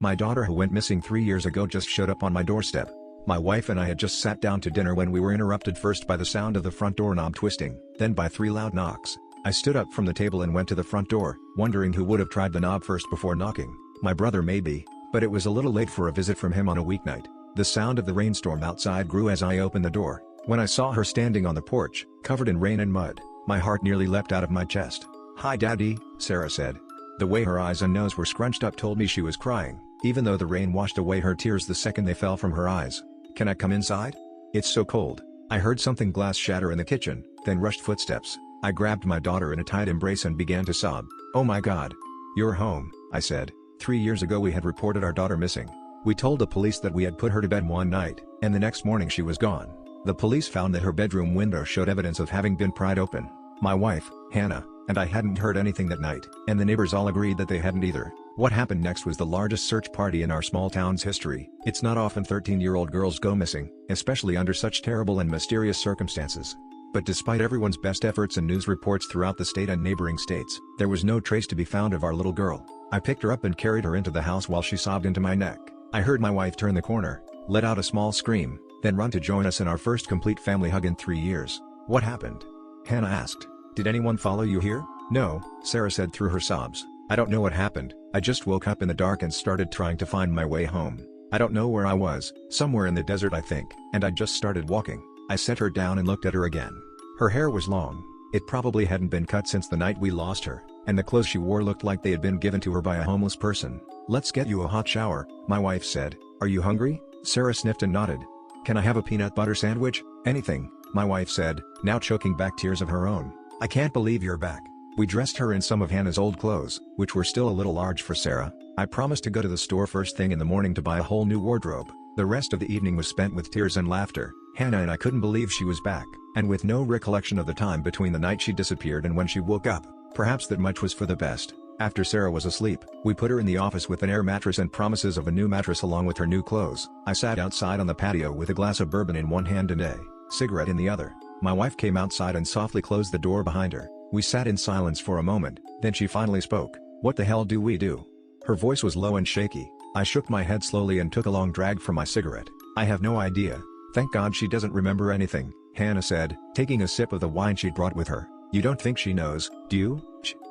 My daughter who went missing 3 years ago just showed up on my doorstep. My wife and I had just sat down to dinner when we were interrupted first by the sound of the front door knob twisting, then by 3 loud knocks. I stood up from the table and went to the front door, wondering who would have tried the knob first before knocking. My brother maybe, but it was a little late for a visit from him on a weeknight. The sound of the rainstorm outside grew as I opened the door. When I saw her standing on the porch, covered in rain and mud, my heart nearly leapt out of my chest. "Hi Daddy," Sarah said. The way her eyes and nose were scrunched up told me she was crying, even though the rain washed away her tears the second they fell from her eyes. "Can I come inside? It's so cold." I heard something glass shatter in the kitchen, then rushed footsteps. I grabbed my daughter in a tight embrace and began to sob. "Oh my God. You're home," I said. 3 years ago we had reported our daughter missing. We told the police that we had put her to bed one night, and the next morning she was gone. The police found that her bedroom window showed evidence of having been pried open. My wife, Hannah, and I hadn't heard anything that night, and the neighbors all agreed that they hadn't either. What happened next was the largest search party in our small town's history. It's not often 13-year-old girls go missing, especially under such terrible and mysterious circumstances. But despite everyone's best efforts and news reports throughout the state and neighboring states, there was no trace to be found of our little girl. I picked her up and carried her into the house while she sobbed into my neck. I heard my wife turn the corner, let out a small scream, then run to join us in our first complete family hug in 3 years. "What happened?" Hannah asked. "Did anyone follow you here?" "No," Sarah said through her sobs. "I don't know what happened. I just woke up in the dark and started trying to find my way home. I don't know where I was, somewhere in the desert I think, and I just started walking." I set her down and looked at her again. Her hair was long. It probably hadn't been cut since the night we lost her, and the clothes she wore looked like they had been given to her by a homeless person. "Let's get you a hot shower," my wife said. "Are you hungry?" Sarah sniffed and nodded. "Can I have a peanut butter sandwich?" "Anything," my wife said, now choking back tears of her own. "I can't believe you're back." We dressed her in some of Hannah's old clothes, which were still a little large for Sarah. I promised to go to the store first thing in the morning to buy a whole new wardrobe. The rest of the evening was spent with tears and laughter. Hannah and I couldn't believe she was back, and with no recollection of the time between the night she disappeared and when she woke up. Perhaps that much was for the best. After Sarah was asleep, we put her in the office with an air mattress and promises of a new mattress along with her new clothes. I sat outside on the patio with a glass of bourbon in one hand and a cigarette in the other. My wife came outside and softly closed the door behind her. We sat in silence for a moment, then she finally spoke. "What the hell do we do?" Her voice was low and shaky. I shook my head slowly and took a long drag from my cigarette. "I have no idea. Thank God she doesn't remember anything," Hannah said, taking a sip of the wine she'd brought with her. "You don't think she knows, do you?"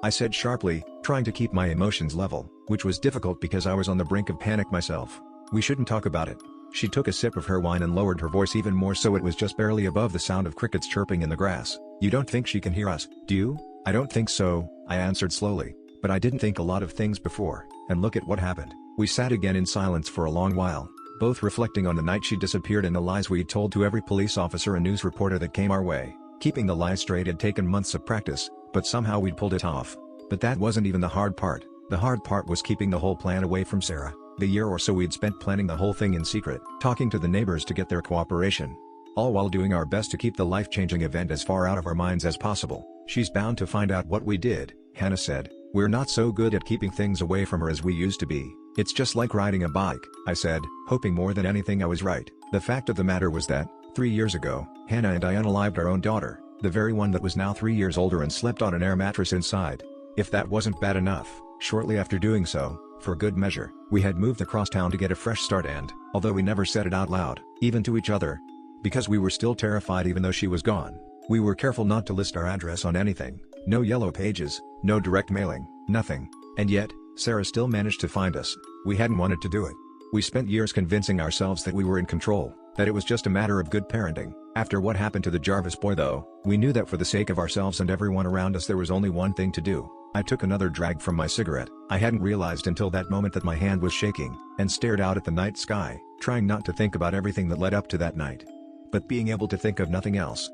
I said sharply, trying to keep my emotions level, which was difficult because I was on the brink of panic myself. "We shouldn't talk about it." She took a sip of her wine and lowered her voice even more so it was just barely above the sound of crickets chirping in the grass. "You don't think she can hear us, do you?" "I don't think so," I answered slowly. "But I didn't think a lot of things before, and look at what happened." We sat again in silence for a long while, both reflecting on the night she disappeared and the lies we'd told to every police officer and news reporter that came our way. Keeping the lies straight had taken months of practice, but somehow we'd pulled it off. But that wasn't even the hard part. The hard part was keeping the whole plan away from Sarah. The year or so we'd spent planning the whole thing in secret, talking to the neighbors to get their cooperation. All while doing our best to keep the life-changing event as far out of our minds as possible. "She's bound to find out what we did," Hannah said. "We're not so good at keeping things away from her as we used to be. It's just like riding a bike," I said, hoping more than anything I was right. The fact of the matter was that, 3 years ago, Hannah and I unalived our own daughter, the very one that was now 3 years older and slept on an air mattress inside. If that wasn't bad enough, shortly after doing so, for good measure, we had moved across town to get a fresh start and, although we never said it out loud, even to each other, because we were still terrified even though she was gone, we were careful not to list our address on anything. No yellow pages, no direct mailing, nothing. And yet, Sarah still managed to find us. We hadn't wanted to do it. We spent years convincing ourselves that we were in control, that it was just a matter of good parenting. After what happened to the Jarvis boy though, we knew that for the sake of ourselves and everyone around us there was only one thing to do. I took another drag from my cigarette. I hadn't realized until that moment that my hand was shaking, and stared out at the night sky, trying not to think about everything that led up to that night. But being able to think of nothing else,